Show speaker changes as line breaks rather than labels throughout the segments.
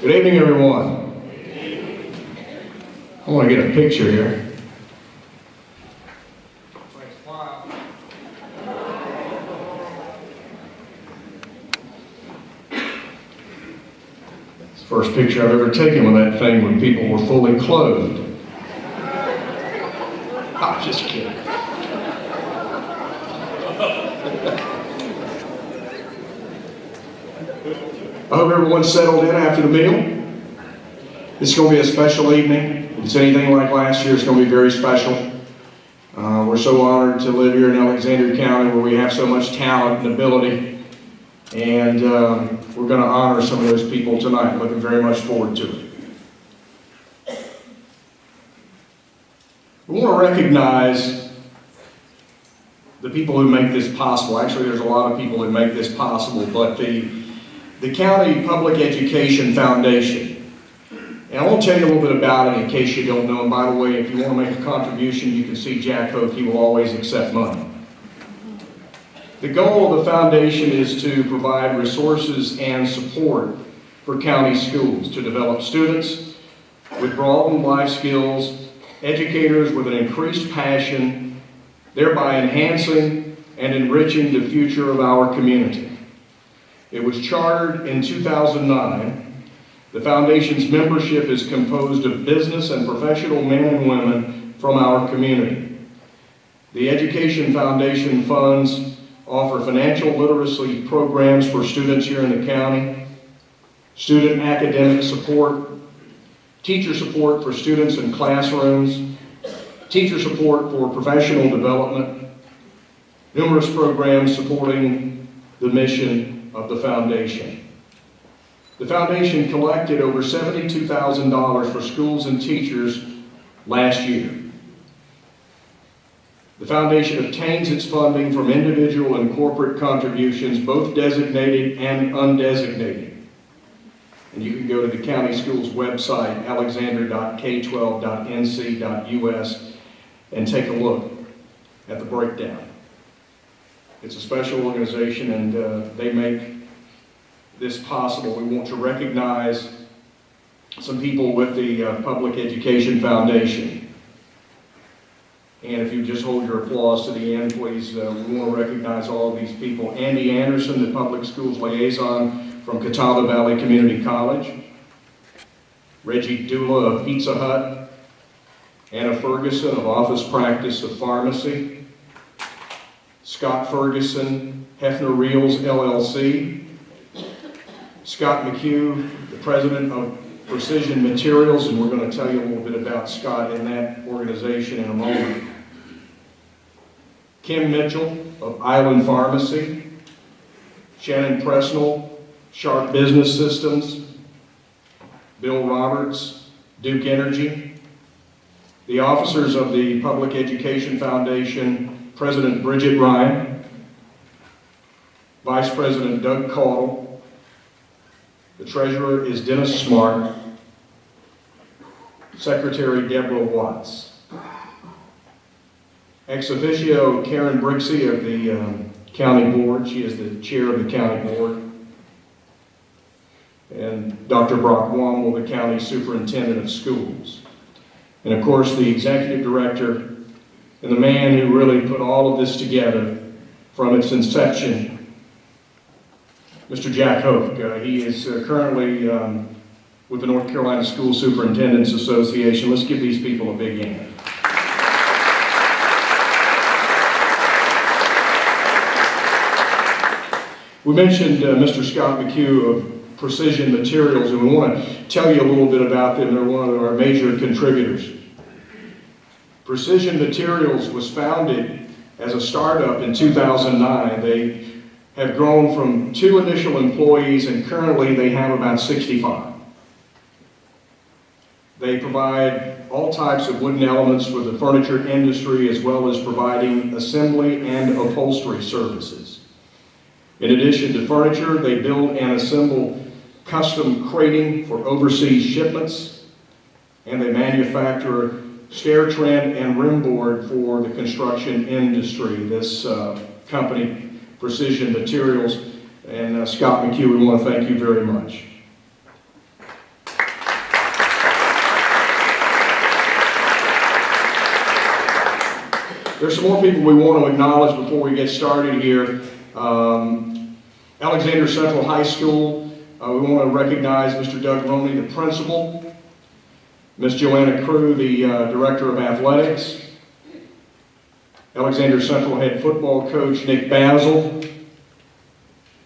Good evening, everyone. I want to get a picture here. It's the first picture I've ever taken with that thing when people were fully clothed. I'm just kidding. I hope everyone's settled in after the meal. It's going to be a special evening. If it's anything like last year, it's going to be very special. We're so honored to live here in Alexandria County where we have so much talent and ability. And we're going to honor some of those people tonight. Looking very much forward to it. We want to recognize the people who make this possible. Actually, there's a lot of people who make this possible, but the County Public Education Foundation. And I want to tell you a little bit about it in case you don't know. And by the way, if you want to make a contribution, you can see Jack Hoke. He will always accept money. The goal of the foundation is to provide resources and support for county schools to develop students with broadened life skills, educators with an increased passion, thereby enhancing and enriching the future of our community. It was chartered in 2009. The foundation's membership is composed of business and professional men and women from our community. The Education Foundation funds offer financial literacy programs for students here in the county, student academic support, teacher support for students in classrooms, teacher support for professional development, numerous programs supporting the mission of the foundation. The foundation collected over $72,000 for schools and teachers last year. The foundation obtains its funding from individual and corporate contributions, both designated and undesignated. And you can go to the county school's website, alexander.k12.nc.us, and take a look at the breakdown. It's a special organization, and they make this possible. We want to recognize some people with the Public Education Foundation. And if you just hold your applause to the end, please, we want to recognize all of these people. Andy Anderson, the Public Schools Liaison from Catawba Valley Community College. Reggie Dula of Pizza Hut. Anna Ferguson of Office Practice of Pharmacy. Scott Ferguson, Hefner Reels LLC. Scott McHugh, the president of Precision Materials, and we're going to tell you a little bit about Scott and that organization in a moment. Kim Mitchell of Island Pharmacy. Shannon Presnell, Sharp Business Systems. Bill Roberts, Duke Energy. The officers of the Public Education Foundation, President Bridget Ryan, Vice President Doug Caudle, the Treasurer is Dennis Smart, Secretary Deborah Watts. Ex officio Karen Brixey of the County Board, she is the Chair of the County Board. And Dr. Brock Womble, the County Superintendent of Schools. And of course the Executive Director and the man who really put all of this together from its inception, Mr. Jack Hoke. He is currently with the North Carolina School Superintendents Association. Let's give these people a big hand. We mentioned Mr. Scott McHugh of Precision Materials, and we want to tell you a little bit about them. They're one of our major contributors. Precision Materials was founded as a startup in 2009. They have grown from 2 initial employees, and currently they have about 65. They provide all types of wooden elements for the furniture industry, as well as providing assembly and upholstery services. In addition to furniture, they build and assemble custom crating for overseas shipments, and they manufacture stair tread and rim board for the construction industry. This company, Precision Materials, and Scott McHugh, we want to thank you very much. There's some more people we want to acknowledge before we get started here. Alexander Central High School, we want to recognize Mr. Doug Roney, the principal, Ms. Joanna Crew, the director of athletics, Alexander Central head football coach Nick Basil,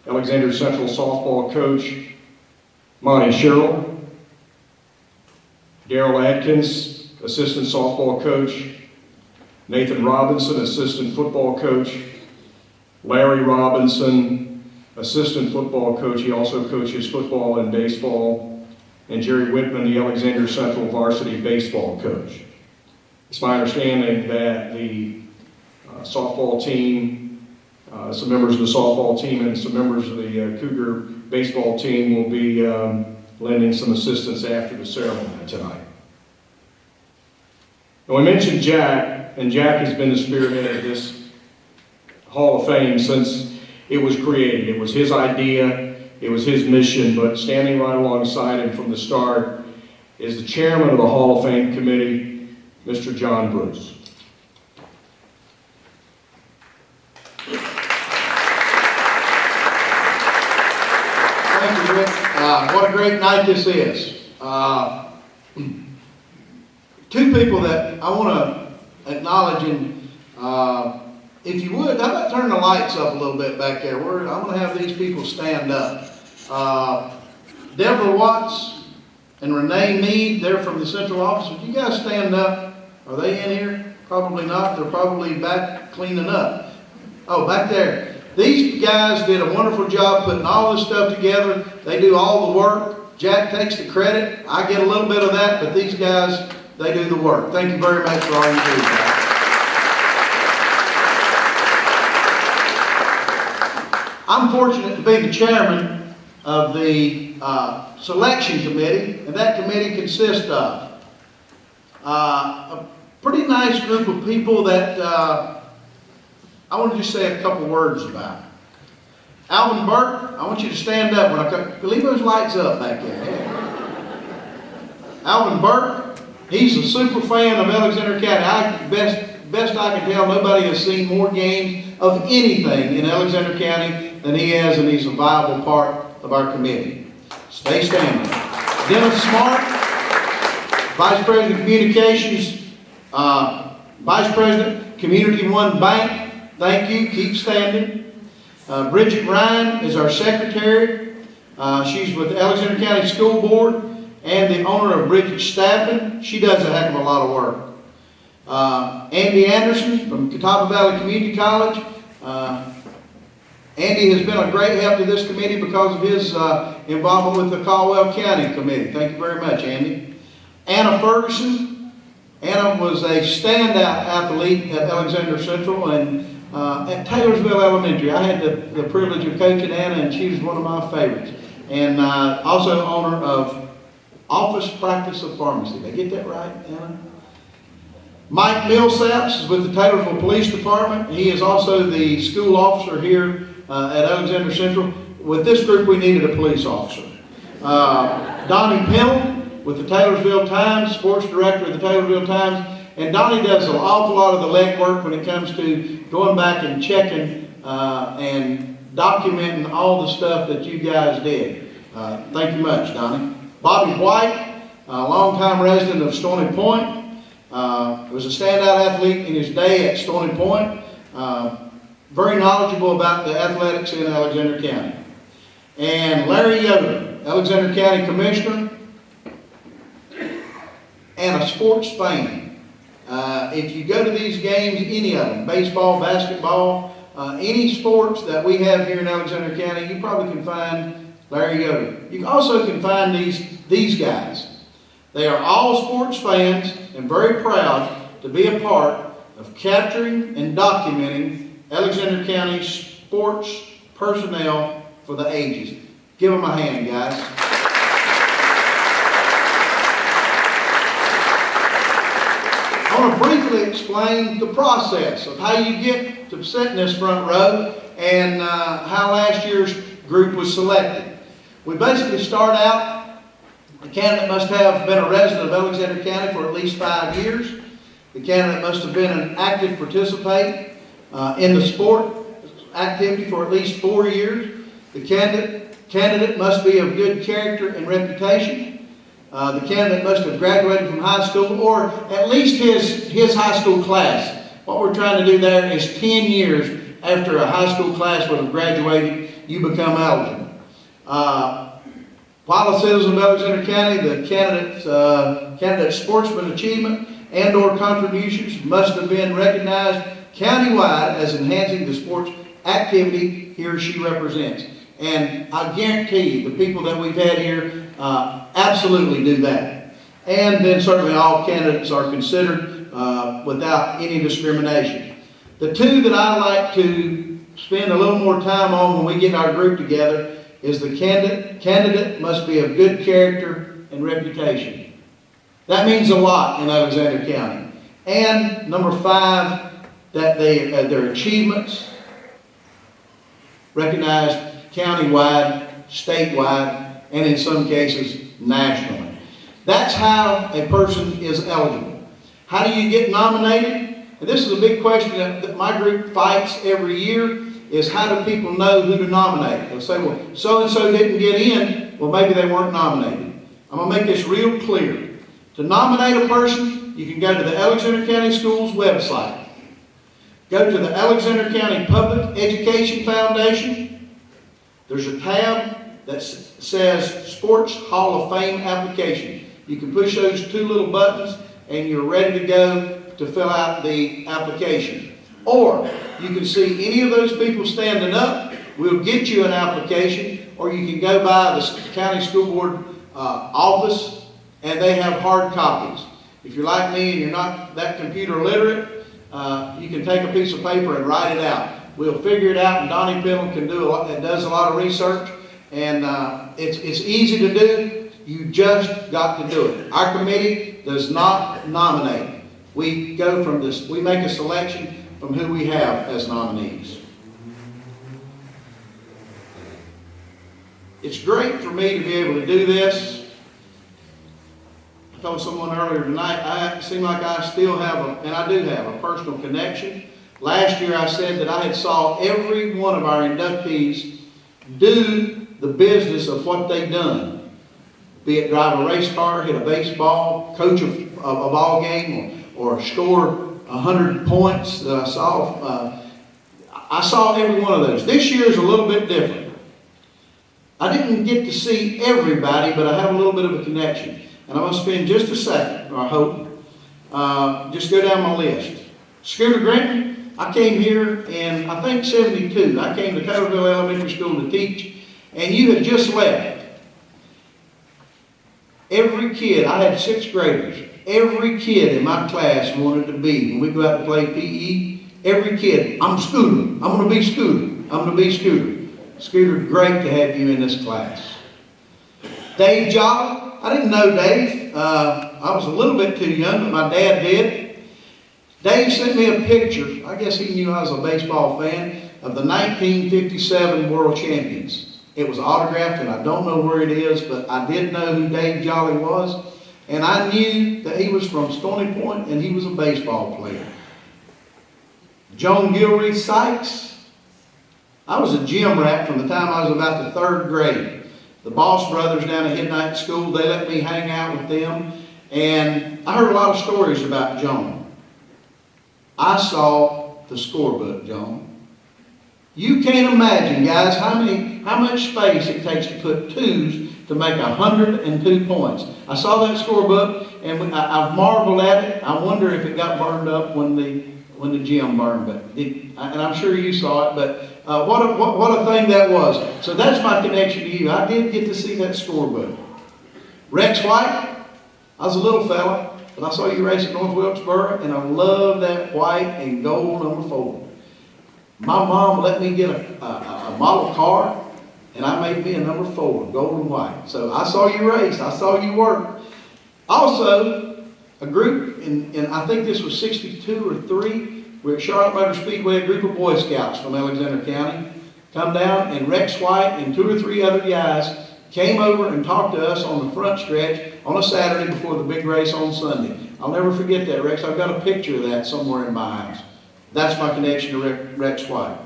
Alexander Central softball coach Monty Sherrill, Daryl Atkins, assistant softball coach, Nathan Robinson, assistant football coach, Larry Robinson, assistant football coach. He also coaches football and baseball. And Jerry Whitman, the Alexander Central varsity baseball coach. It's my understanding that the softball team, some members of the softball team and some members of the Cougar baseball team will be lending some assistance after the ceremony tonight. Now, we mentioned Jack, and Jack has been the spearhead of this Hall of Fame since it was created. It was his idea, it was his mission, but standing right alongside him from the start is the chairman of the Hall of Fame committee, Mr. John Bruce.
Thank you, Rick. What a great night this is. Two people that I want to acknowledge, and if you would, how about turn the lights up a little bit back there? I'm going to have these people stand up. Deborah Watts and Renee Mead, they're from the central office. Would you guys stand up? Are they in here? Probably not. They're probably back cleaning up. Oh, back there. These guys did a wonderful job putting all this stuff together. They do all the work. Jack takes the credit. I get a little bit of that, but these guys, they do the work. Thank you very much for all you do, guys. I'm fortunate to be the chairman of the selection committee, and that committee consists of a pretty nice group of people that I want to just say a couple words about. Alvin Burke, I want you to stand up when I come. Leave those lights up back there. Yeah. Alvin Burke, he's a super fan of Alexander County. Best I can tell, nobody has seen more games of anything in Alexander County than he has, and he's a viable part of our committee. Stay standing. Dennis Smart, Vice President of Communications, Vice President, Community One Bank. Thank you. Keep standing. Bridget Ryan is our secretary. She's with the Alexander County School Board and the owner of Bridget Staffing. She does a heck of a lot of work. Andy Anderson from Catawba Valley Community College. Andy has been a great help to this committee because of his involvement with the Caldwell County Committee. Thank you very much, Andy. Anna Ferguson. Anna was a standout athlete at Alexander Central and at Taylorsville Elementary. I had the privilege of coaching Anna, and she was one of my favorites. And also owner of Office Practice of Pharmacy. Did I get that right, Anna? Mike Millsaps is with the Taylorsville Police Department. He is also the school officer here at Alexander Central. With this group, we needed a police officer. Donnie Pennell with the Taylorsville Times, sports director of the Taylorsville Times. And Donnie does an awful lot of the legwork when it comes to going back and checking and documenting all the stuff that you guys did. Thank you much, Donnie. Bobby White, a longtime resident of Stony Point, was a standout athlete in his day at Stony Point. Very knowledgeable about the athletics in Alexander County. And Larry Yoder, Alexander County Commissioner, and a sports fan. If you go to these games, any of them, baseball, basketball, any sports that we have here in Alexander County, you probably can find Larry Yoder. You also can find these guys. They are all sports fans and very proud to be a part of capturing and documenting Alexander County sports personnel for the ages. Give them a hand, guys. I want to briefly explain the process of how you get to sit in this front row and how last year's group was selected. We basically start out, the candidate must have been a resident of Alexander County for at least 5 years. The candidate must have been an active participant in the sport activity for at least 4 years. The candidate must be of good character and reputation. The candidate must have graduated from high school, or at least his high school class. What we're trying to do there is 10 years after a high school class would have graduated, you become eligible. While a citizen of Alexander County, the candidate's sportsman achievement and or contributions must have been recognized countywide as enhancing the sports activity he or she represents. And I guarantee you, the people that we've had here absolutely do that. And then certainly all candidates are considered without any discrimination. The two that I like to spend a little more time on when we get our group together is the candidate must be of good character and reputation. That means a lot in Alexander County. And number 5, that their achievements recognized countywide, statewide, and in some cases nationally. That's how a person is eligible. How do you get nominated? And this is a big question that my group fights every year, is how do people know who to nominate? They'll say, well, so-and-so didn't get in. Well, maybe they weren't nominated. I'm going to make this real clear. To nominate a person, you can go to the Alexander County Schools website. Go to the Alexander County Public Education Foundation. There's a tab that says Sports Hall of Fame Application. You can push those 2 little buttons and you're ready to go to fill out the application. Or you can see any of those people standing up. We'll get you an application, or you can go by the county school board office and they have hard copies. If you're like me and you're not that computer literate, you can take a piece of paper and write it out. We'll figure it out, and Donnie Piddle does a lot of research, and it's easy to do. You just got to do it. Our committee does not nominate. We go from this. We make a selection from who we have as nominees. It's great for me to be able to do this. I told someone earlier tonight, it seems like I still have, and I do have, a personal connection. Last year I said that I had saw every one of our inductees do the business of what they've done. Be it drive a race car, hit a baseball, coach a ball game, or score 100 points that I saw. I saw every one of those. This year is a little bit different. I didn't get to see everybody, but I have a little bit of a connection. And I'm going to spend just a second, or I hope, just go down my list. Scooter Granton, I came here in, I think, 72. I came to Taylorville Elementary School to teach, and you had just left. Every kid, I had 6th graders, every kid in my class wanted to be, when we go out to play PE, every kid, I'm Scooter, I'm going to be Scooter, I'm going to be Scooter. Scooter, great to have you in this class. Dave Jolly, I didn't know Dave. I was a little bit too young, but my dad did. Dave sent me a picture, I guess he knew I was a baseball fan, of the 1957 World Champions. It was autographed, and I don't know where it is, but I did know who Dave Jolly was, and I knew that he was from Stony Point, and he was a baseball player. Joan Gilreath Sykes, I was a gym rat from the time I was about the 3rd grade. The Boss brothers down at Midnight School, they let me hang out with them, and I heard a lot of stories about Joan. I saw the scorebook, Joan. You can't imagine, guys, how much space it takes to put 2s to make 102 points. I saw that scorebook, and I've marveled at it. I wonder if it got burned up when the gym burned, and I'm sure you saw it, but what a thing that was. So that's my connection to you. I did get to see that scorebook. Rex White, I was a little fella, but I saw you race at North Wilkesboro, and I love that white and gold number 4. My mom let me get a model car, and I made me a number 4, gold and white. So I saw you race. I saw you work. Also, a group, and I think this was 62 or 3, we're at Charlotte Motor Speedway, a group of Boy Scouts from Alexander County come down, and Rex White and 2 or 3 other guys came over and talked to us on the front stretch on a Saturday before the big race on Sunday. I'll never forget that, Rex. I've got a picture of that somewhere in my house. That's my connection to Rex White.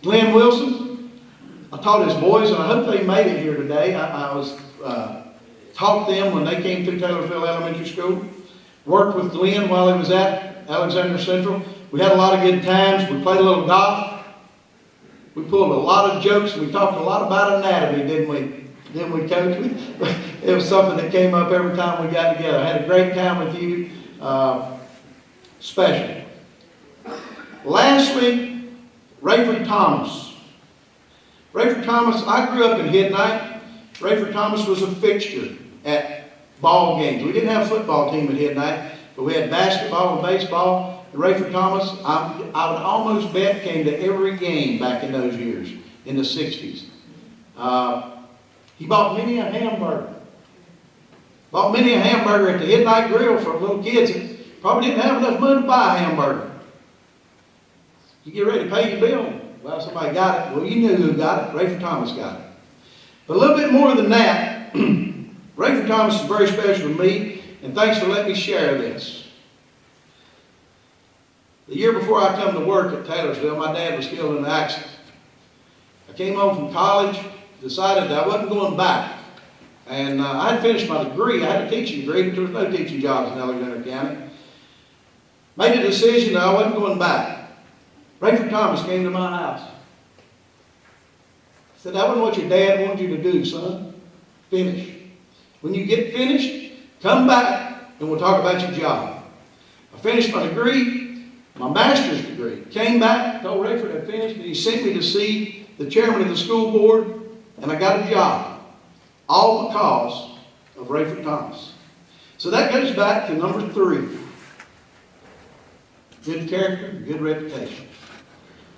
Glenn Wilson, I taught his boys, and I hope they made it here today. I was taught them when they came through Taylorsville Elementary School. Worked with Glenn while he was at Alexander Central. We had a lot of good times. We played a little golf. We pulled a lot of jokes. We talked a lot about anatomy, didn't we? Didn't we, Coach? It was something that came up every time we got together. I had a great time with you. Special. Lastly, Rayford Thomas. Rayford Thomas, I grew up in Hidnight. Rayford Thomas was a fixture at ball games. We didn't have a football team at Hidnight, but we had basketball and baseball. And Rayford Thomas, I would almost bet, came to every game back in those years, in the 60s. He bought many a hamburger. Bought many a hamburger at the Hidnight Grill for little kids that probably didn't have enough money to buy a hamburger. You get ready to pay your bill. Well, somebody got it. Well, you knew who got it. Rayford Thomas got it. But a little bit more than that, Rayford Thomas is very special to me, and thanks for letting me share this. The year before I come to work at Taylorsville, my dad was killed in an accident. I came home from college, decided that I wasn't going back. And I had finished my degree. I had a teaching degree, but there was no teaching jobs in Alexander County. Made a decision that I wasn't going back. Rayford Thomas came to my house. He said, "That wasn't what your dad wanted you to do, son. Finish. When you get finished, come back and we'll talk about your job." I finished my degree, my master's degree. Came back, told Rayford I'd finished, and he sent me to see the chairman of the school board, and I got a job. All because of Rayford Thomas. So that goes back to number 3. Good character, good reputation.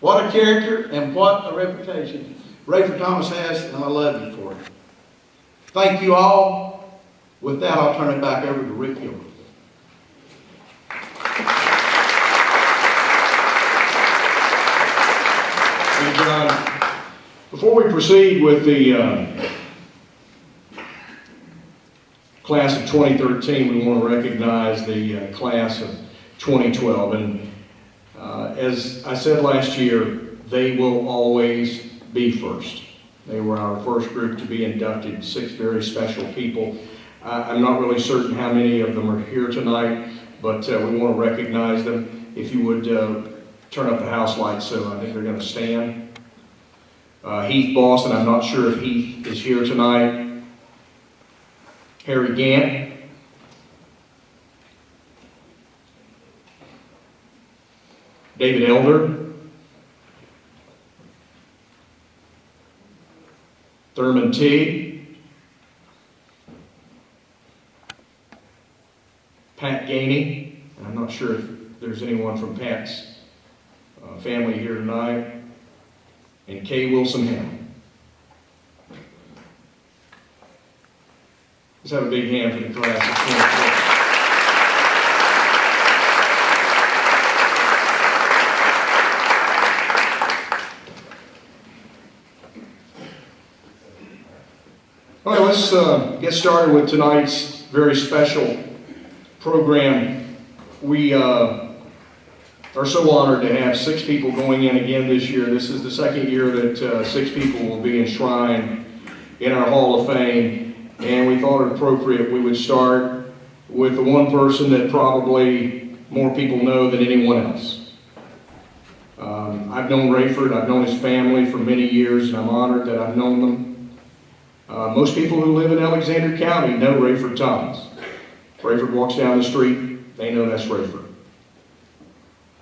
What a character and what a reputation Rayford Thomas has, and I love you for it. Thank you all. With that, I'll turn it back over to Rick Gilbert.
Thank you, John. Before we proceed with the class of 2013, we want to recognize the class of 2012. And as I said last year, they will always be first. They were our first group to be inducted, 6 very special people. I'm not really certain how many of them are here tonight, but we want to recognize them. If you would turn up the house lights, so I think they're going to stand. Heath Boston, I'm not sure if Heath is here tonight. Harry Gant. David Elder. Thurman T. Pat Gainey. I'm not sure if there's anyone from Pat's family here tonight. And Kay Wilson Ham. Let's have a big hand for the class of 2012. All right, let's get started with tonight's very special program. We are so honored to have 6 people going in again this year. This is the second year that 6 people will be enshrined in our Hall of Fame, and we thought it appropriate we would start with the one person that probably more people know than anyone else. I've known Rayford, I've known his family for many years, and I'm honored that I've known them. Most people who live in Alexander County know Rayford Thomas. Rayford walks down the street, they know that's Rayford.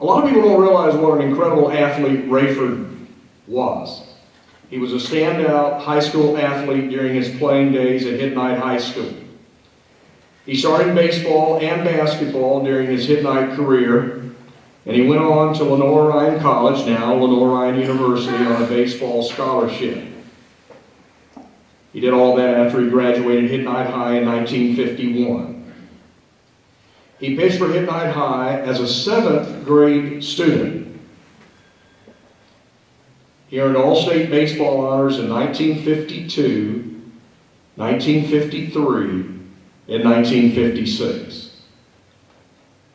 A lot of people don't realize what an incredible athlete Rayford was. He was a standout high school athlete during his playing days at Hidnight High School. He started baseball and basketball during his Hidnight career, and he went on to Lenore Ryan College, now Lenore Ryan University, on a baseball scholarship. He did all that after he graduated Hidnight High in 1951. He pitched for Hidnight High as a 7th grade student. He earned All-State baseball honors in 1952 1953, and 1956.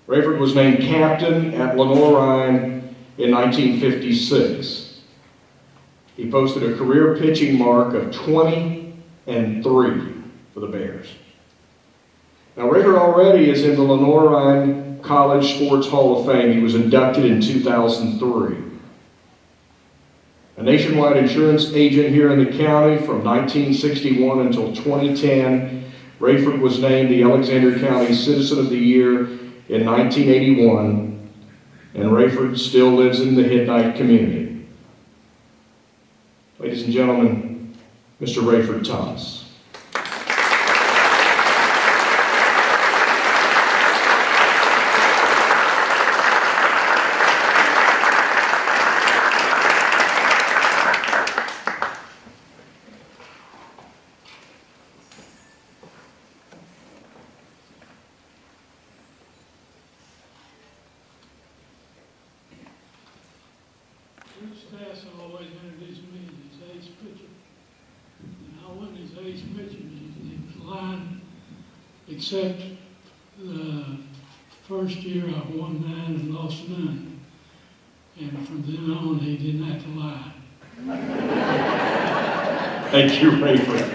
Rayford was named captain at Lenore-Rhine in 1956. He posted a career pitching mark of 20-3 for the Bears. Now, Rayford already is in the Lenore-Rhine College Sports Hall of Fame. He was inducted in 2003. A nationwide insurance agent here in the county from 1961 until 2010, Rayford was named the Alexander County Citizen of the Year in 1981, and Rayford still lives in the Hidnite community. Ladies and gentlemen, Mr. Rayford Thomas.
Stats always introduced me as his ace pitcher. And I wasn't his ace pitcher. He was lying, except the first year I won 9 and lost 9. And from then on, he didn't have to lie.
Thank you, Rayford.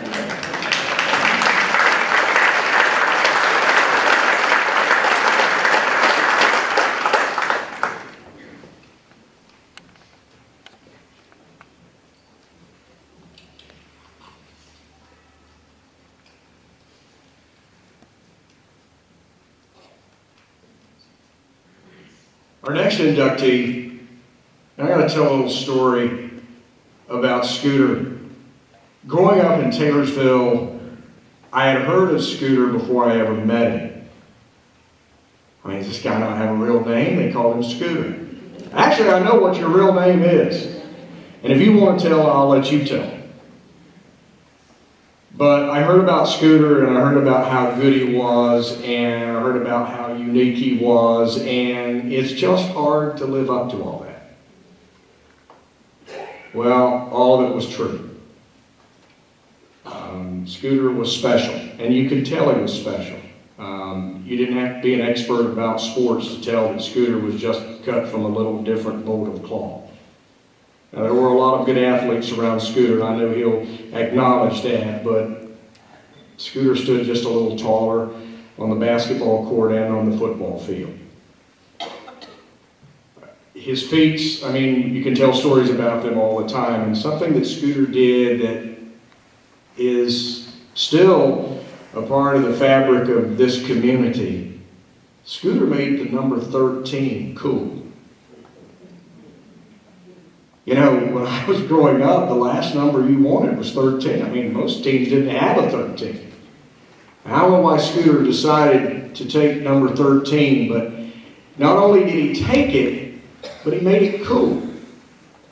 Our next inductee, I got to tell a little story about Scooter. Growing up in Taylorsville, I had heard of Scooter before I ever met him. I mean, this guy don't have a real name, they called him Scooter. Actually, I know what your real name is. And if you want to tell, I'll let you tell. But I heard about Scooter, and I heard about how good he was, and I heard about how unique he was, and it's just hard to live up to all that. Well, all of it was true. Scooter was special, and you could tell he was special. You didn't have to be an expert about sports to tell that Scooter was just cut from a little different mold of cloth. Now, there were a lot of good athletes around Scooter, and I know he'll acknowledge that, but Scooter stood just a little taller on the basketball court and on the football field. His feats, I mean, you can tell stories about them all the time, and something that Scooter did that is still a part of the fabric of this community. Scooter made the number 13 cool. You know, when I was growing up, the last number you wanted was 13. I mean, most teams didn't have a 13. I don't know why Scooter decided to take number 13, but not only did he take it, but he made it cool.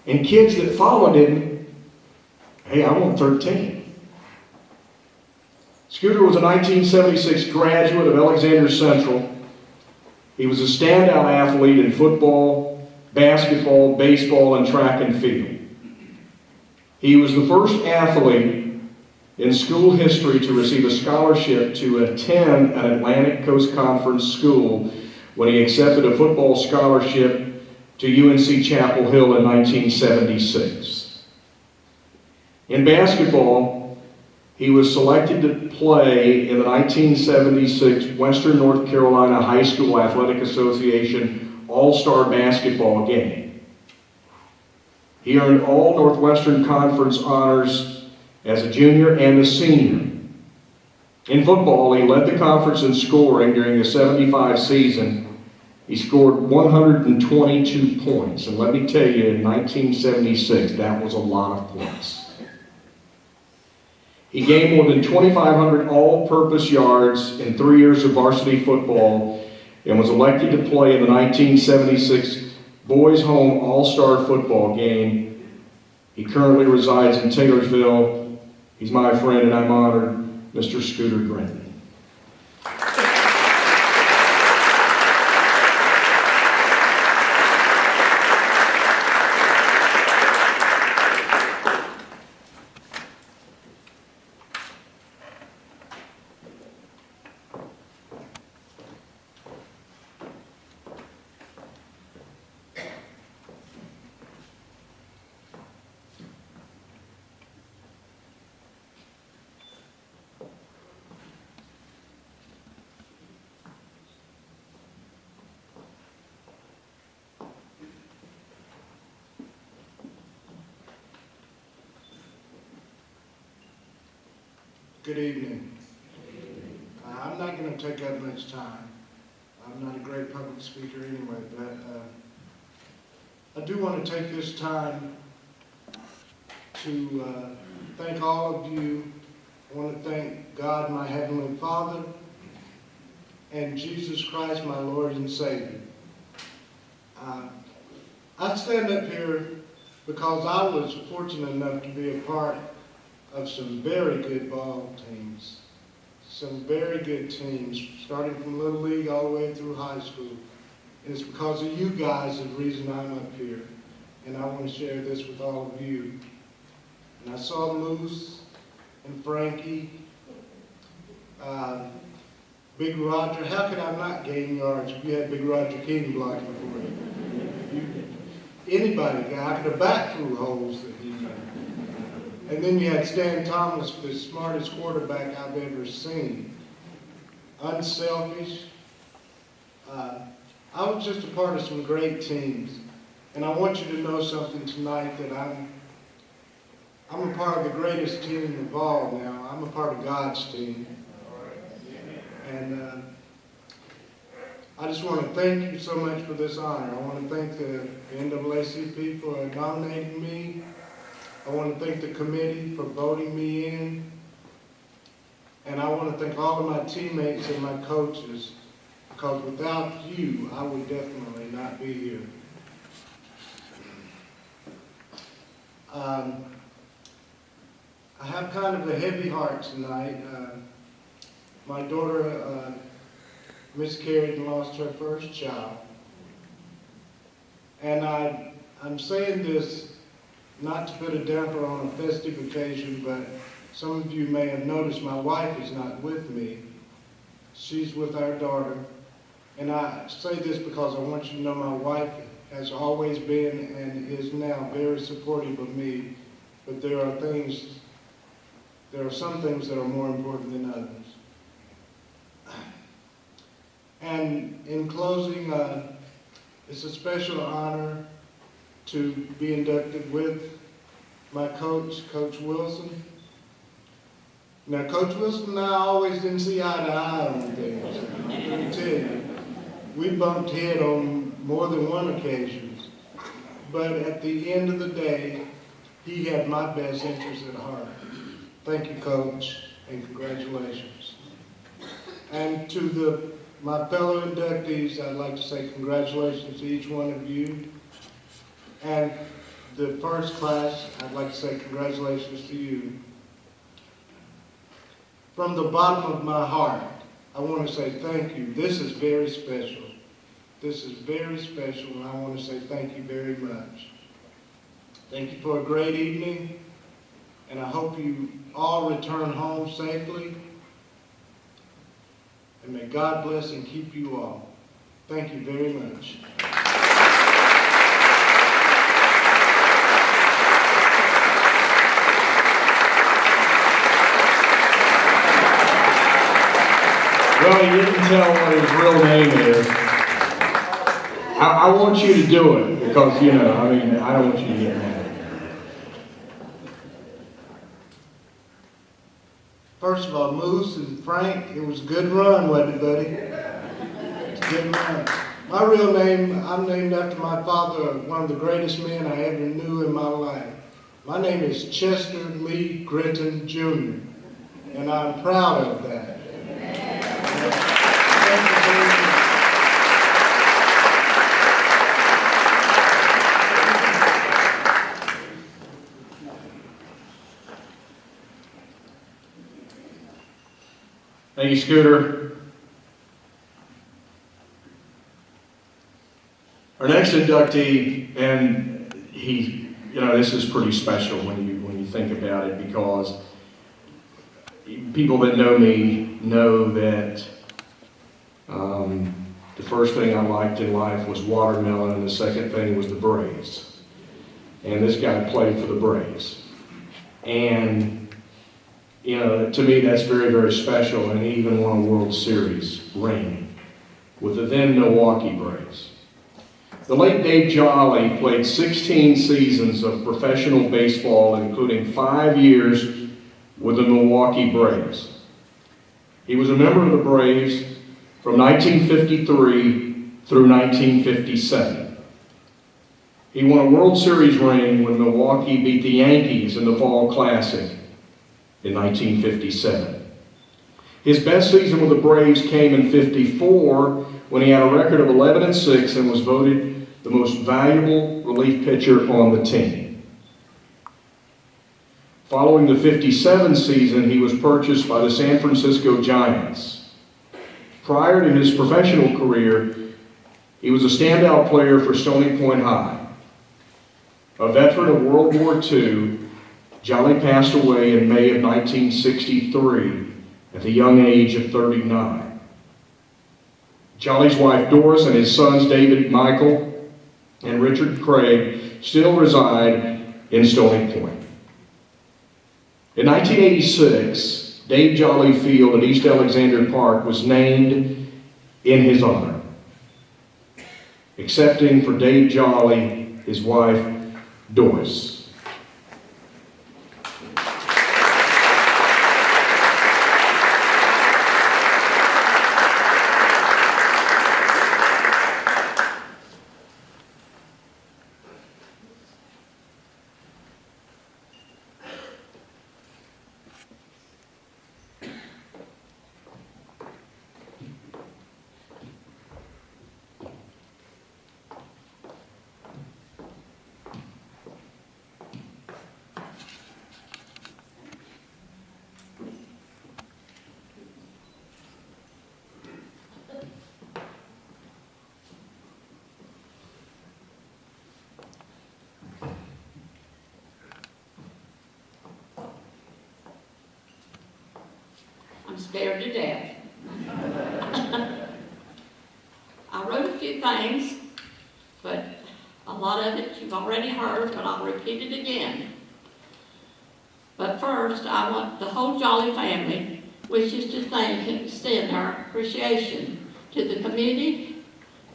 And kids that followed him, hey, I want 13. Scooter was a 1976 graduate of Alexander Central. He was a standout athlete in football, basketball, baseball, and track and field. He was the first athlete in school history to receive a scholarship to attend an Atlantic Coast Conference school when he accepted a football scholarship to UNC Chapel Hill in 1976. In basketball, he was selected to play in the 1976 Western North Carolina High School Athletic Association All-Star Basketball Game. He earned all Northwestern Conference honors as a junior and a senior. In football, he led the conference in scoring during the 75 season. He scored 122 points, and let me tell you, in 1976, that was a lot of points. He gained more than 2,500 all-purpose yards in 3 years of varsity football and was elected to play in the 1976 Boys Home All-Star Football Game. He currently resides in Taylorsville. He's my friend, and I'm honored, Mr. Scooter Grenton.
Good evening. I'm not going to take up much time. I'm not a great public speaker anyway, but I do want to take this time to thank all of you. I want to thank God, my Heavenly Father, and Jesus Christ, my Lord and Savior. I stand up here because I was fortunate enough to be a part of some very good ball teams. Some very good teams, starting from Little League all the way through high school. And it's because of you guys the reason I'm up here. And I want to share this with all of you. And I saw Moose and Frankie, Big Roger. How could I not gain yards if you had Big Roger King blocking for you? Anybody, I could have backed through holes that he made. And then you had Stan Thomas, the smartest quarterback I've ever seen. Unselfish. I was just a part of some great teams. And I want you to know something tonight, that I'm a part of the greatest team of all now. I'm a part of God's team. And I just want to thank you so much for this honor. I want to thank the NAACP for nominating me. I want to thank the committee for voting me in. And I want to thank all of my teammates and my coaches, because without you, I would definitely not be here. I have kind of a heavy heart tonight. My daughter miscarried and lost her first child. And I'm saying this not to put a damper on a festive occasion, but some of you may have noticed my wife is not with me. She's with our daughter. And I say this because I want you to know my wife has always been and is now very supportive of me, but there are some things that are more important than others. And in closing, it's a special honor to be inducted with my coach, Coach Wilson. Now, Coach Wilson and I always didn't see eye to eye on things. I'm going to tell you, we bumped head on more than one occasion. But at the end of the day, he had my best interest at heart. Thank you, Coach, and congratulations. And to my fellow inductees, I'd like to say congratulations to each one of you. And the first class, I'd like to say congratulations to you. From the bottom of my heart, I want to say thank you. This is very special. This is very special, and I want to say thank you very much. Thank you for a great evening, and I hope you all return home safely. And may God bless and keep you all. Thank you very much.
Well, you didn't tell what his real name is. I want you to do it because, I don't want you to get mad.
First of all, Moose and Frank, it was a good run, wasn't it, buddy? It's a good run. My real name, I'm named after my father, one of the greatest men I ever knew in my life. My name is Chester Lee Gritton, Jr., and I'm proud of that. Thank you very much.
Thank you, Scooter. Our next inductee, and this is pretty special when you think about it, because people that know me know that the first thing I liked in life was watermelon, and the second thing was the Braves. And this guy played for the Braves. And to me, that's very, very special, and he even won a World Series ring with the then Milwaukee Braves. The late Dave Jolly played 16 seasons of professional baseball, including 5 years with the Milwaukee Braves. He was a member of the Braves from 1953 through 1957. He won a World Series ring when Milwaukee beat the Yankees in the Fall Classic in 1957. His best season with the Braves came in '54 when he had a record of 11-6 and was voted the most valuable relief pitcher on the team. Following the '57 season, he was purchased by the San Francisco Giants. Prior to his professional career, he was a standout player for Stony Point High. A veteran of World War II, Jolly passed away in May of 1963 at the young age of 39. Jolly's wife Doris and his sons David, Michael, and Richard Craig still reside in Stony Point. In 1986, Dave Jolly Field at East Alexander Park was named in his honor, excepting for Dave Jolly, his wife Doris.
I'm scared to death. I wrote a few things, but a lot of it you've already heard, but I'll repeat it again. But first, I want the whole Jolly family wishes to thank and extend our appreciation to the committee,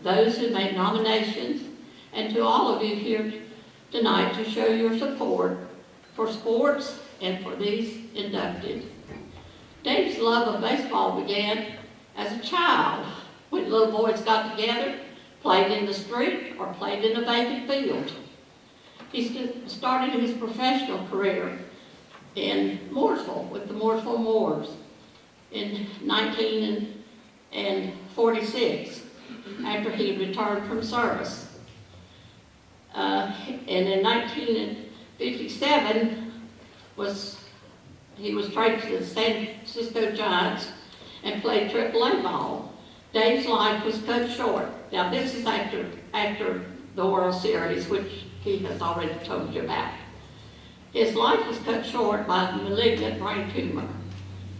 those who made nominations, and to all of you here tonight to show your support for sports and for these inducted. Dave's love of baseball began as a child when little boys got together, played in the street, or played in a vacant field. He started his professional career in Mooresville with the Mooresville Moors in 1946 after he returned from service. And in 1957 he was traded to the San Francisco Giants and played AAA ball. Dave's life was cut short. Now this is after the World Series, which he has already told you about. His life was cut short by a malignant brain tumor,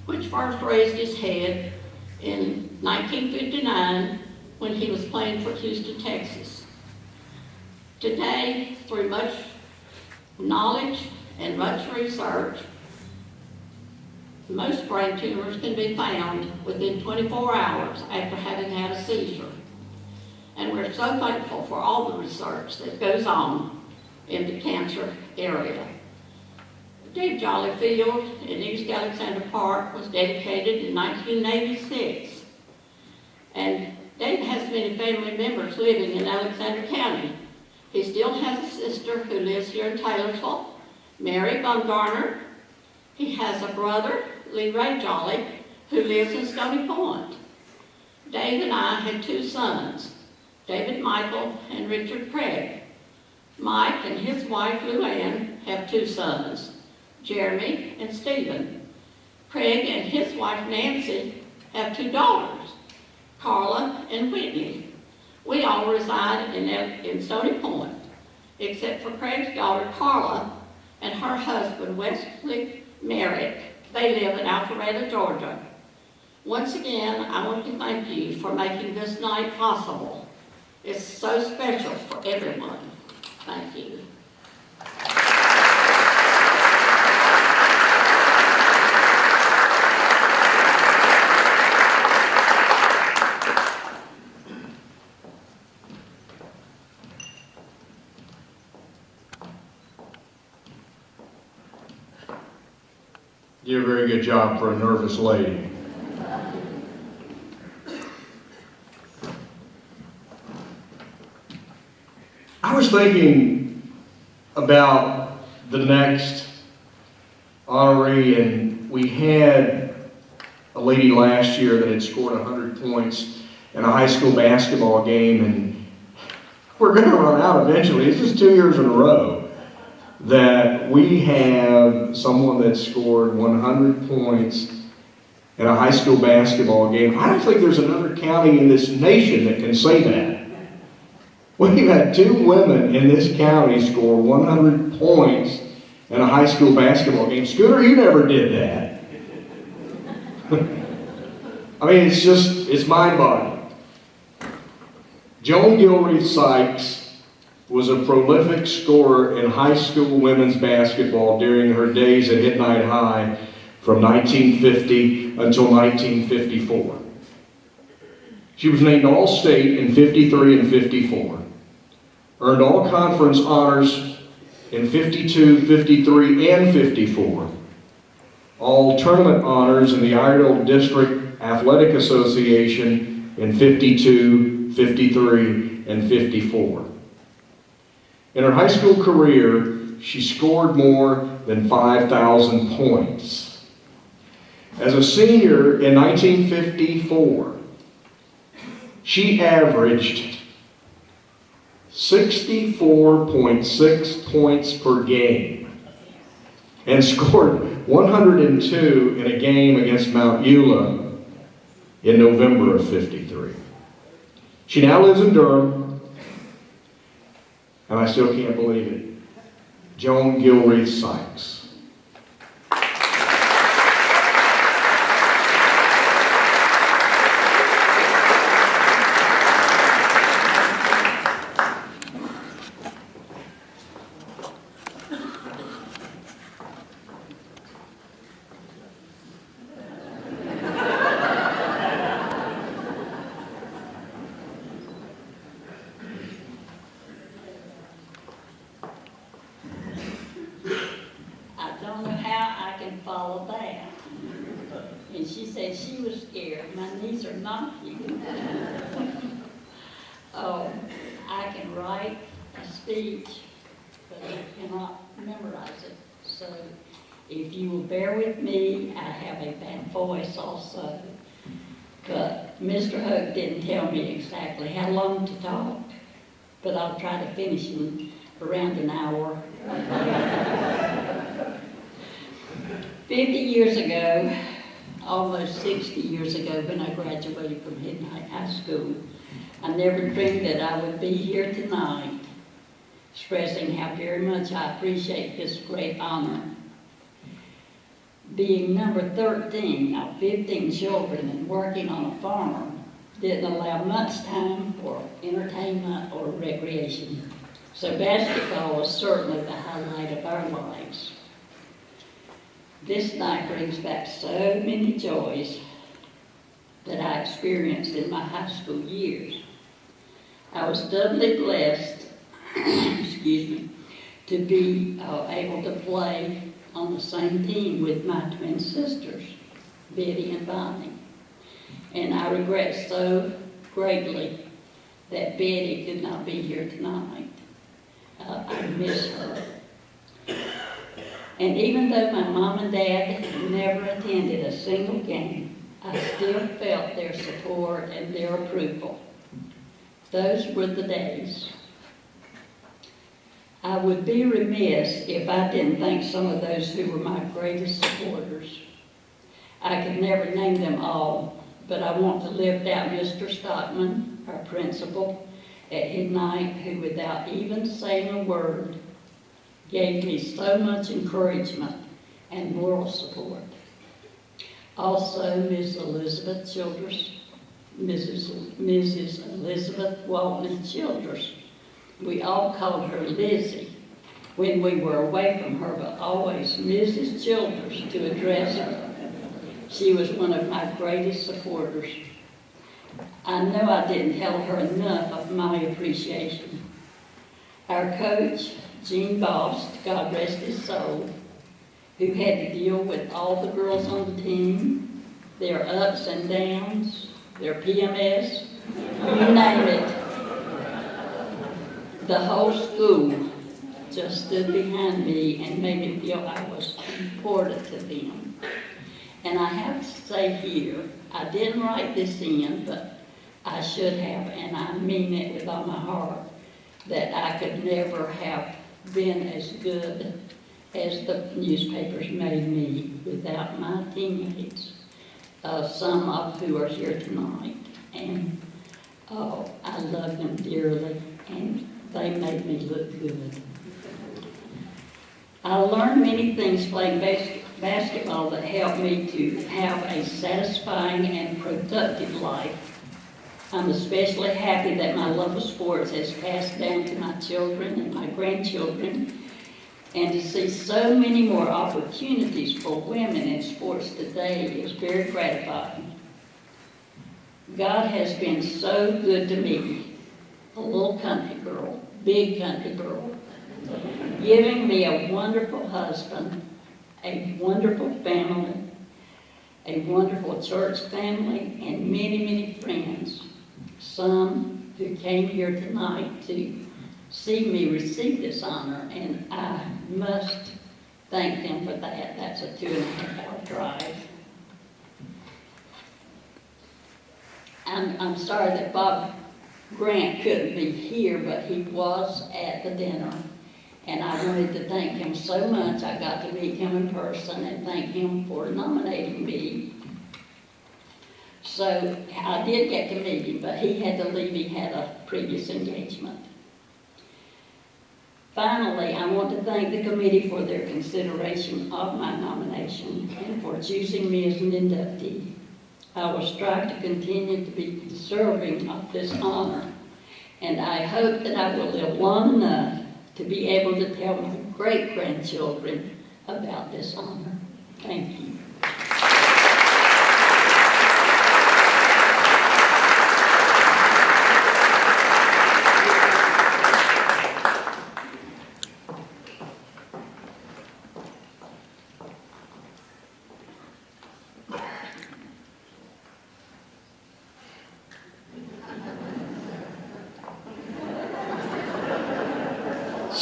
which first raised his head in 1959 when he was playing for Houston, Texas. Today, through much knowledge and much research, most brain tumors can be found within 24 hours after having had a seizure. And we're so thankful for all the research that goes on in the cancer area. Dave Jolly Field in East Alexander Park was dedicated in 1986. And Dave has many family members living in Alexander County. He still has a sister who lives here in Taylorsville, Mary Bumgarner. He has a brother, Lee Ray Jolly, who lives in Stony Point. Dave and I had two sons, David Michael and Richard Craig. Mike and his wife Luann have two sons, Jeremy and Stephen. Craig and his wife Nancy have two daughters, Carla and Whitney. We all reside in Stony Point, except for Craig's daughter Carla and her husband Wesley Merrick. They live in Alpharetta, Georgia. Once again, I want to thank you for making this night possible. It's so special for everyone. Thank you.
did a very good job for a nervous lady. I was thinking about the next honoree, and we had a lady last year that had scored 100 points in a high school basketball game, and we're going to run out eventually. This is 2 years in a row that we have someone that scored 100 points in a high school basketball game. I don't think there's another county in this nation that can say that. We've had 2 women in this county score 100 points in a high school basketball game. Scooter, you never did that. I mean, it's mind-boggling. Joan Gilreath Sykes was a prolific scorer in high school women's basketball during her days at Midnight High from 1950 until 1954. She was named All-State in 53 and 54. Earned all conference honors in 52, 53, and 54. All tournament honors in the Iredell District Athletic Association in 52, 53, and 54. In her high school career, she scored more than 5,000 points. As a senior in 1954, she averaged 64.6 points per game and scored 102 in a game against Mount Eula in November of 53. She now lives in Durham, and I still can't believe it. Joan Gilreath Sykes.
Follow that. And she said she was scared. My knees are knocking. Oh, I can write a speech, but I cannot memorize it. So if you will bear with me, I have a bad voice also. But Mr. Hook didn't tell me exactly how long to talk, but I'll try to finish in around an hour. 50 years ago, almost 60 years ago, when I graduated from Midnight High School, I never dreamed that I would be here tonight, expressing how very much I appreciate this great honor. Being number 13 of 15 children and working on a farm didn't allow much time for entertainment or recreation. So basketball was certainly the highlight of our lives. This night brings back so many joys that I experienced in my high school years. I was doubly blessed, excuse me, to be able to play on the same team with my twin sisters, Betty and Bonnie. And I regret so greatly that Betty could not be here tonight. I miss her. And even though my mom and dad never attended a single game, I still felt their support and their approval. Those were the days. I would be remiss if I didn't thank some of those who were my greatest supporters. I could never name them all, but I want to lift out Mr. Stockman, our principal at Midnight, who without even saying a word, gave me so much encouragement and moral support. Also, Ms. Elizabeth Childers, Mrs. Elizabeth Walton Childers. We all called her Lizzie when we were away from her, but always Mrs. Childers to address her. She was one of my greatest supporters. I know I didn't tell her enough of my appreciation. Our coach, Gene Bost, God rest his soul, who had to deal with all the girls on the team, their ups and downs, their PMS, you name it. The whole school just stood behind me and made me feel I was important to them. And I have to say here, I didn't write this in, but I should have, and I mean it with all my heart, that I could never have been as good as the newspapers made me without my teammates, some of who are here tonight. And I love them dearly, and they made me look good. I learned many things playing basketball that helped me to have a satisfying and productive life. I'm especially happy that my love of sports has passed down to my children and my grandchildren, and to see so many more opportunities for women in sports today is very gratifying. God has been so good to me, a little country girl, big country girl, giving me a wonderful husband, a wonderful family, a wonderful church family, and many, many friends. Some who came here tonight to see me receive this honor, and I must thank them for that. That's a 2.5-hour drive. I'm sorry that Bob Grant couldn't be here, but he was at the dinner. And I wanted to thank him so much. I got to meet him in person and thank him for nominating me. So I did get to meet him, but he had to leave. He had a previous engagement. Finally, I want to thank the committee for their consideration of my nomination and for choosing me as an inductee. I will strive to continue to be deserving of this honor, and I hope that I will live long enough to be able to tell my great-grandchildren about this honor. Thank you.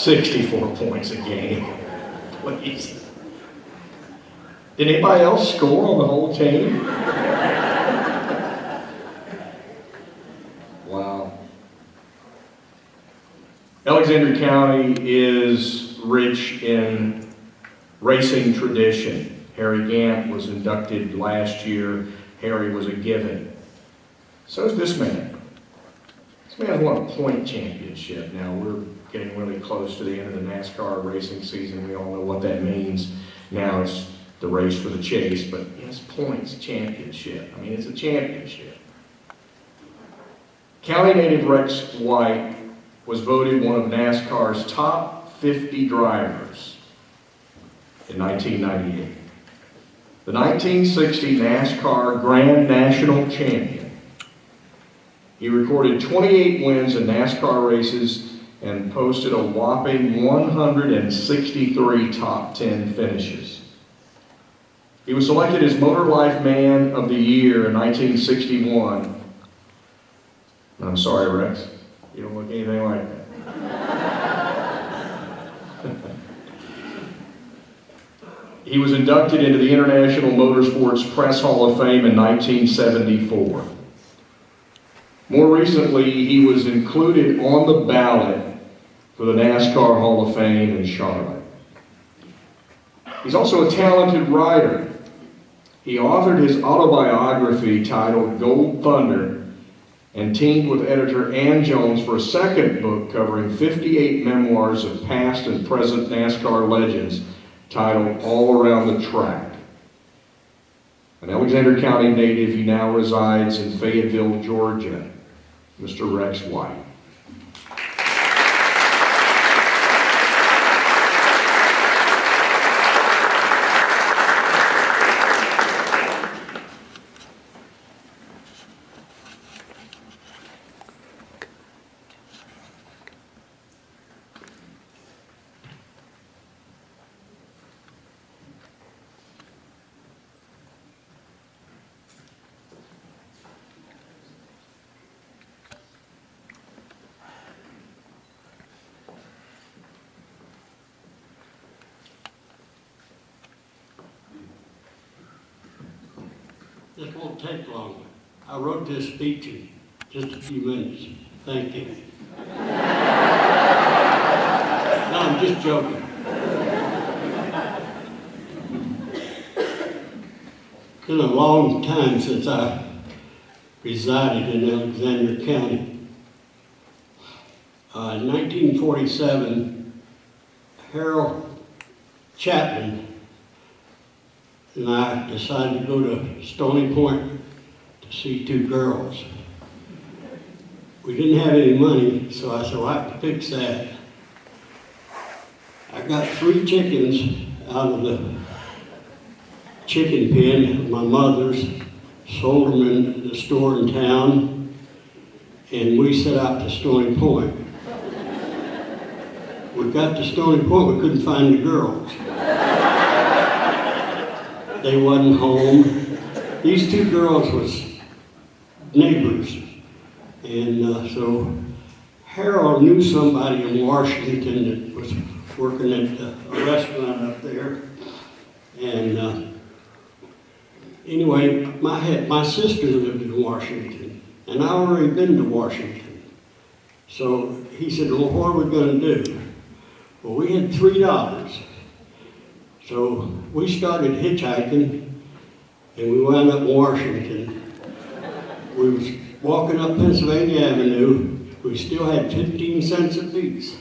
$64 points a game. Please. Did anybody else score on the whole team? Wow. Alexander County is rich in racing tradition. Harry Gant was inducted last year. Harry was a given. So is this man. This man won a point championship. Now we're getting really close to the end of the NASCAR racing season. We all know what that means. Now it's the race for the chase, but it's points championship. I mean, it's a championship. County native Rex White was voted one of NASCAR's top 50 drivers in 1998. The 1960 NASCAR Grand National Champion. He recorded 28 wins in NASCAR races and posted a whopping 163 top 10 finishes. He was selected as Motor Life Man of the Year in 1961. I'm sorry, Rex, you don't look anything like that. He was inducted into the International Motorsports Press Hall of Fame in 1974. More recently, he was included on the ballot for the NASCAR Hall of Fame in Charlotte. He's also a talented writer. He authored his autobiography titled Gold Thunder and teamed with editor Ann Jones for a second book covering 58 memoirs of past and present NASCAR legends titled All Around the Track. An Alexander County native, he now resides in Fayetteville, Georgia. Mr. Rex White.
This won't take long. I wrote this speech in just a few minutes. Thank you. No, I'm just joking. It's been a long time since I resided in Alexander County. In 1947, Harold Chapman and I decided to go to Stony Point to see two girls. We didn't have any money, so I said, well, I can fix that. I got 3 chickens out of the chicken pen of my mother's, sold them in the store in town, and we set out to Stony Point. We got to Stony Point, we couldn't find the girls. They wasn't home. These 2 girls was neighbors. And so Harold knew somebody in Washington that was working at a restaurant up there. And anyway, my sister lived in Washington, and I already been to Washington. So he said, well, what are we going to do? Well, we had $3. So we started hitchhiking, and we wound up in Washington. We was walking up Pennsylvania Avenue. We still had 15 cents apiece.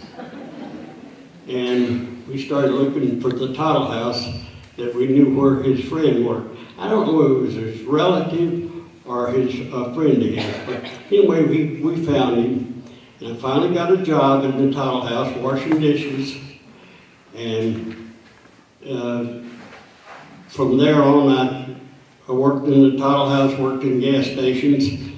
And we started looking for the Tuttle house that we knew where his friend worked. I don't know if it was his relative or his friend of his, but anyway, we found him. And I finally got a job in the Tuttle house, washing dishes. And from there on, I worked in the Tuttle house, worked in gas stations.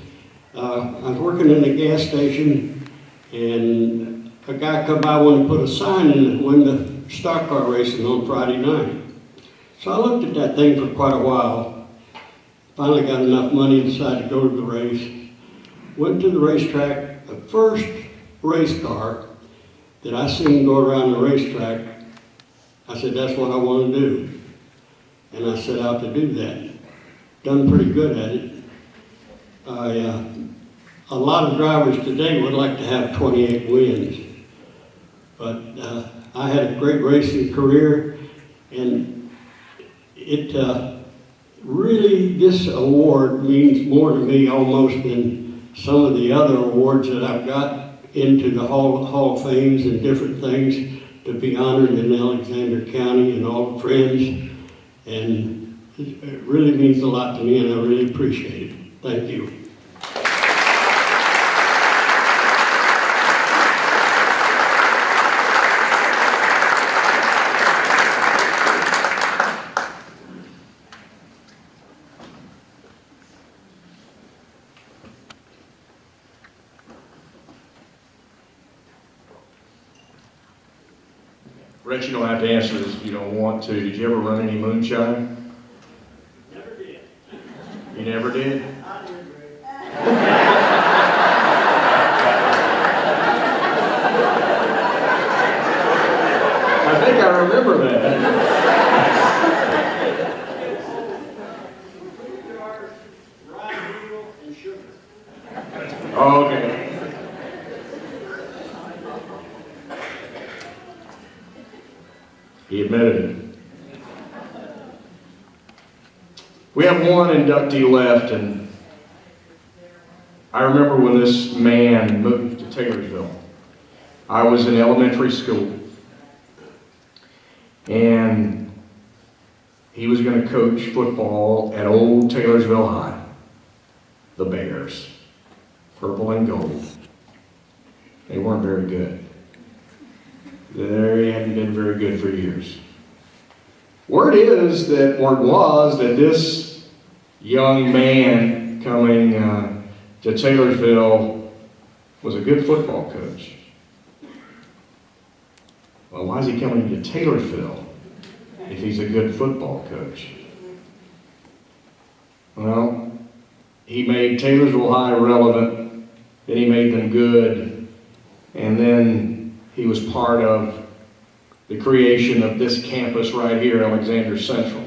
I was working in a gas station, and a guy come by wanted to put a sign in the window, stock car racing on Friday night. So I looked at that thing for quite a while. Finally got enough money, decided to go to the race. Went to the racetrack. The first race car that I seen go around the racetrack, I said, that's what I want to do. And I set out to do that. Done pretty good at it. A lot of drivers today would like to have 28 wins. But I had a great racing career, and it really, this award means more to me almost than some of the other awards that I've got into the Hall of Fames and different things, to be honored in Alexander County and all the friends. And it really means a lot to me, and I really appreciate it. Thank you.
Rich, you don't have to answer this if you don't want to. Did you ever run any moonshine?
Never did.
You never did?
I did, Rick.
I think I remember that.
Rye meal and sugar.
Oh, okay. He admitted it. We have one inductee left, and I remember when this man moved to Taylorsville. I was in elementary school, and he was going to coach football at old Taylorsville High, the Bears, purple and gold. They weren't very good. They hadn't been very good for years. Word was that this young man coming to Taylorsville was a good football coach. Well, why is he coming to Taylorsville if he's a good football coach? Well, he made Taylorsville High relevant, then he made them good, and then he was part of the creation of this campus right here, Alexander Central.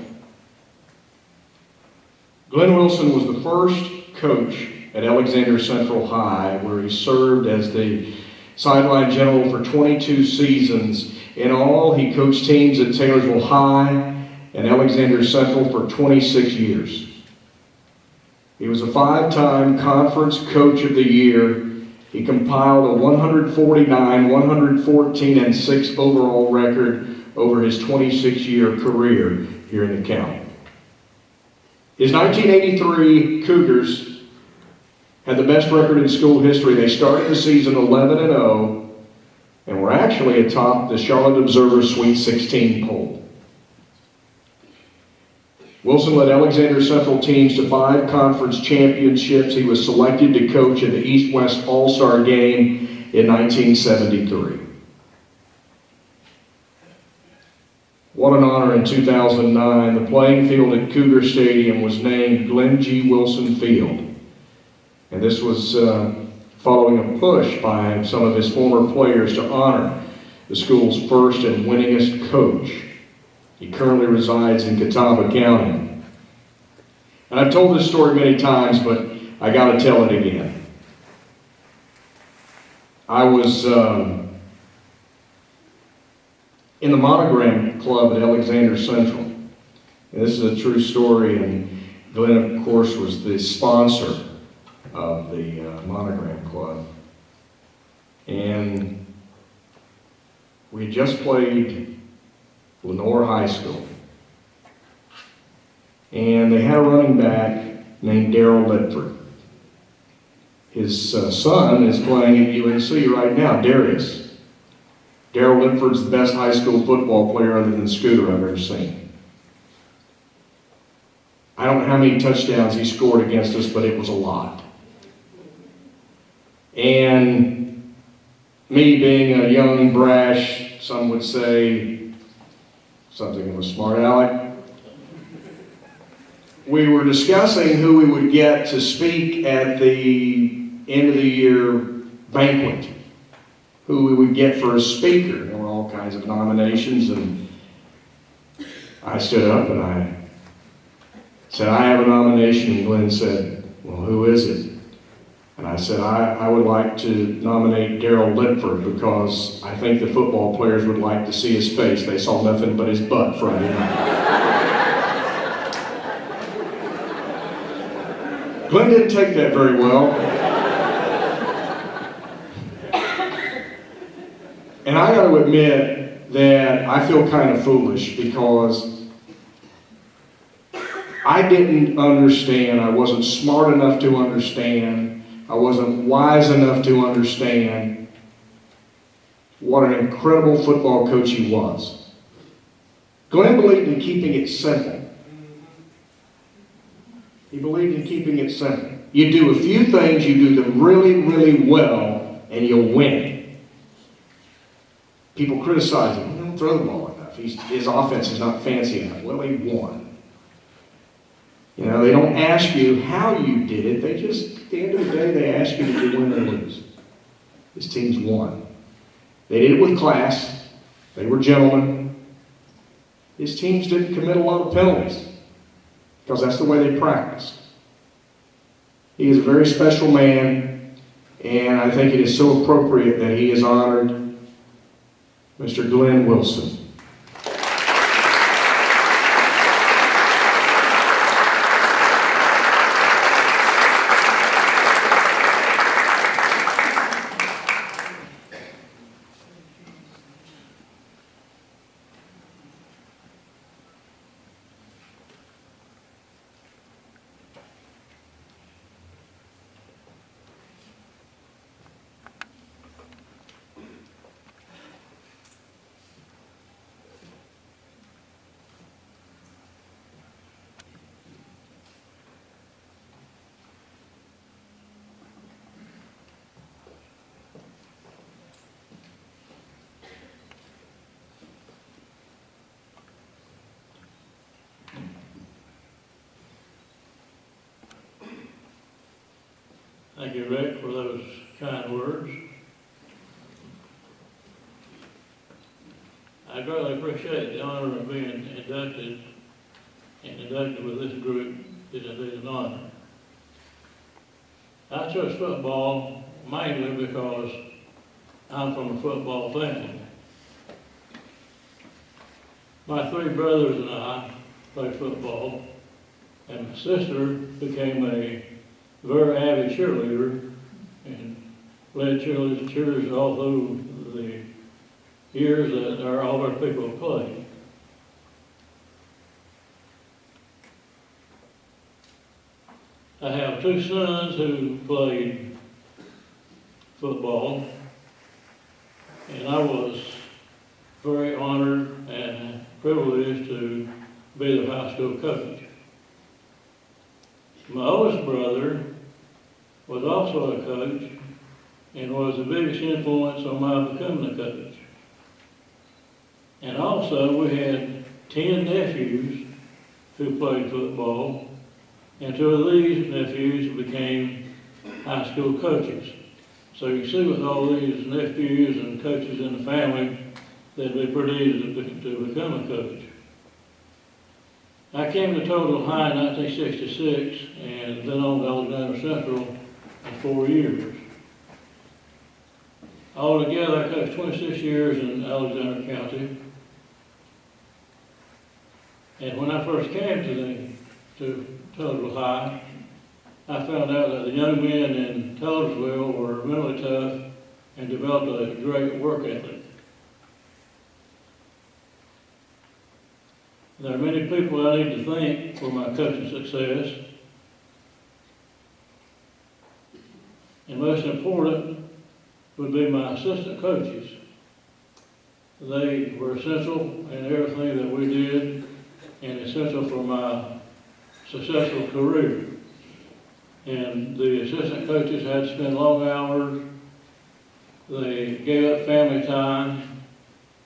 Glenn Wilson was the first coach at Alexander Central High, where he served as the sideline general for 22 seasons. In all, he coached teams at Taylorsville High and Alexander Central for 26 years. He was a 5-time Conference Coach of the Year. He compiled a 149, 114, and 6 overall record over his 26-year career here in the county. His 1983 Cougars had the best record in school history. They started the season 11-0 and were actually atop the Charlotte Observer Sweet 16 poll. Wilson led Alexander Central teams to 5 conference championships. He was selected to coach in the East-West All-Star Game in 1973. What an honor in 2009. The playing field at Cougar Stadium was named Glenn G. Wilson Field. And this was following a push by some of his former players to honor the school's first and winningest coach. He currently resides in Catawba County. And I've told this story many times, but I got to tell it again. I was in the Monogram Club at Alexander Central. And this is a true story, and Glenn, of course, was the sponsor of the Monogram Club. And we had just played Lenore High School. And they had a running back named Darrell Litford. His son is playing at UNC right now, Darius. Darrell Litford's the best high school football player other than Scooter I've ever seen. I don't know how many touchdowns he scored against us, but it was a lot. And me being a young, brash, some would say something of a smart aleck, we were discussing who we would get to speak at the end of the year banquet, who we would get for a speaker. There were all kinds of nominations, and I stood up and I said, I have a nomination, and Glenn said, well, who is it? And I said, I would like to nominate Darrell Litford because I think the football players would like to see his face. They saw nothing but his butt Friday night. Glenn didn't take that very well. And I got to admit that I feel kind of foolish because I didn't understand. I wasn't smart enough to understand. I wasn't wise enough to understand what an incredible football coach he was. Glenn believed in keeping it simple. He believed in keeping it simple. You do a few things, you do them really, really well, and you'll win. People criticize him. He don't throw the ball enough. His offense is not fancy enough. Well, he won. You know, they don't ask you how you did it. They just, at the end of the day, they ask you did you win or lose. His teams won. They did it with class. They were gentlemen. His teams didn't commit a lot of penalties because that's the way they practiced. He is a very special man, and I think it is so appropriate that he is honored, Mr. Glenn Wilson.
Thank you, Rick, for those kind words. I greatly appreciate the honor of being inducted with this group is indeed an honor. I chose football mainly because I'm from a football family. My three brothers and I played football, and my sister became a very avid cheerleader and led cheerleaders all through the years that all our people played. I have two sons who played football, and I was very honored and privileged to be their high school coach. My oldest brother was also a coach and was the biggest influence on my becoming a coach. And also we had 10 nephews who played football, and two of these nephews became high school coaches. So you see with all these nephews and coaches in the family, that'd be pretty easy to become a coach. I came to Total High in 1966 and been on to Alexander Central for 4 years. Altogether, I coached 26 years in Alexander County. And when I first came to Total High, I found out that the young men in Tolsville were mentally tough and developed a great work ethic. There are many people I need to thank for my coaching success. And most important would be my assistant coaches. They were essential in everything that we did and essential for my successful career. And the assistant coaches had to spend long hours. They gave up family time,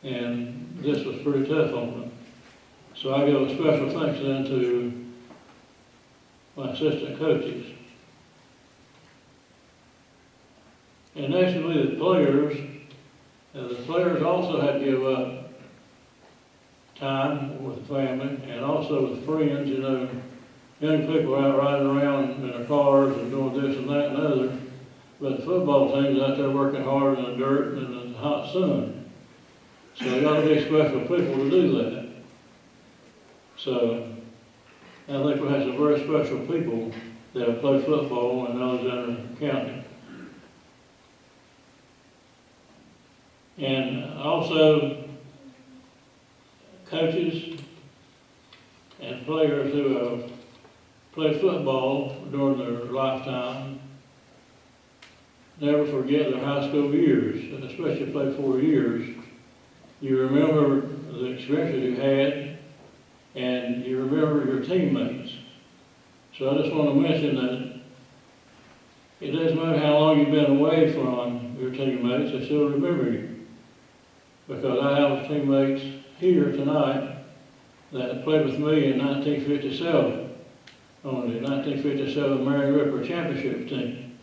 and this was pretty tough on them. So I give a special thanks then to my assistant coaches. And next would be the players. The players also had to give up time with the family and also with friends. You know, young people out riding around in their cars and doing this and that and other. But the football team's out there working hard in the dirt and in the hot sun. So you got to be special people to do that. So I think we have some very special people that have played football in Alexander County. And also coaches and players who have played football during their lifetime never forget their high school years, especially if you played 4 years. You remember the experiences you had, and you remember your teammates. So I just want to mention that it doesn't matter how long you've been away from your teammates, they still remember you. Because I have teammates here tonight that played with me in 1957 on the 1957 Mary Ripper Championship team.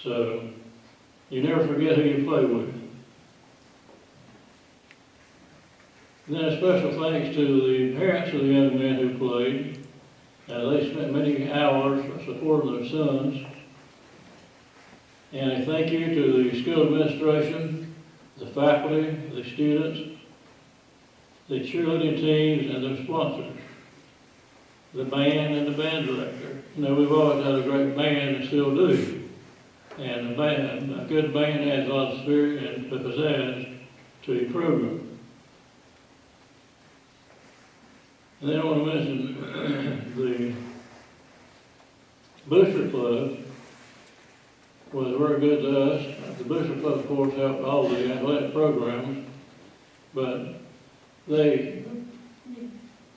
So you never forget who you play with. And then a special thanks to the parents of the young men who played. They spent many hours supporting their sons. And a thank you to the school administration, the faculty, the students, the cheerleading teams, and their sponsors, the band and the band director. You know, we've always had a great band and still do. And a good band adds a lot of spirit and pizzazz to a program. And then I want to mention the Booster Club was very good to us. The Booster Club, of course, helped all the athletic programs, but they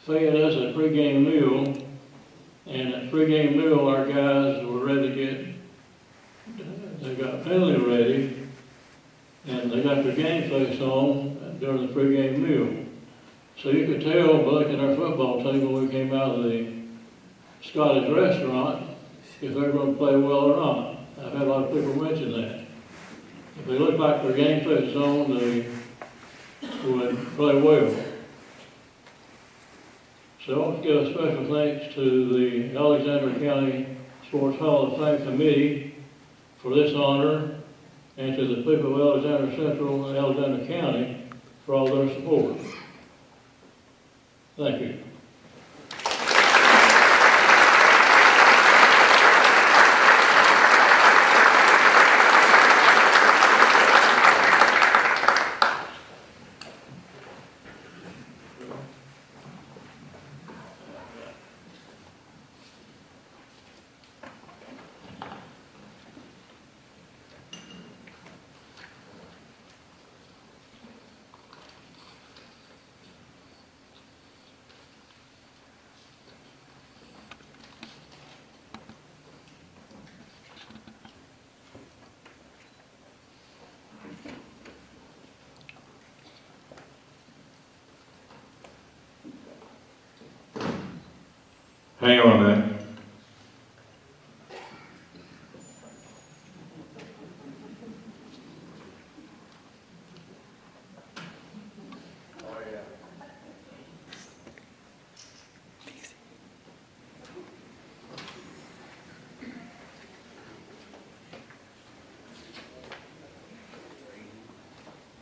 fed us a pregame meal, and at pregame meal, our guys were ready to they got penalty ready, and they got their game face on during the pregame meal. So you could tell by looking at our football team when we came out of the Scottish restaurant if they were going to play well or not. I've had a lot of people mention that. If they looked like their game face on, they would play well. So I want to give a special thanks to the Alexander County Sports Hall of Fame Committee for this honor, and to the people of Alexander Central and Alexander County for all their support. Thank you.
Hang on a minute.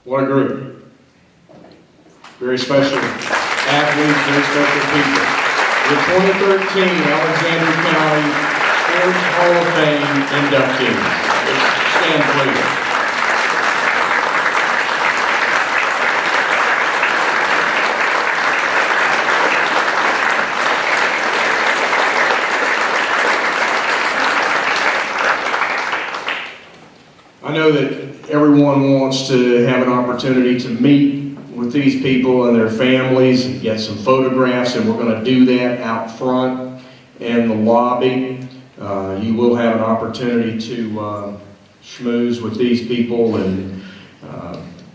What a group. Very special athletes, very special people. The 2013 Alexander County Sports Hall of Fame inductees. Let's stand please. I know that everyone wants to have an opportunity to meet with these people and their families and get some photographs, and we're going to do that out front in the lobby. You will have an opportunity to schmooze with these people and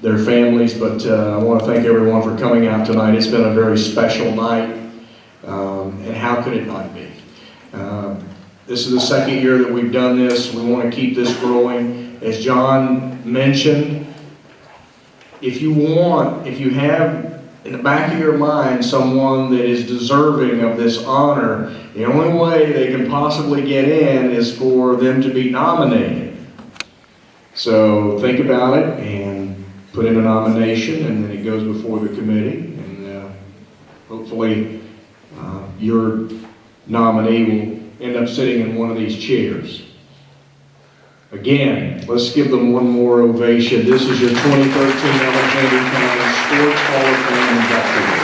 their families, but I want to thank everyone for coming out tonight. It's been a very special night, and how could it not be? This is the second year that we've done this. We want to keep this growing. As John mentioned, if you have in the back of your mind someone that is deserving of this honor, the only way they can possibly get in is for them to be nominated. So think about it and put in a nomination, and then it goes before the committee, and hopefully your nominee will end up sitting in one of these chairs. Again, let's give them one more ovation. This is your 2013 Alexander County Sports Hall of Fame inductee.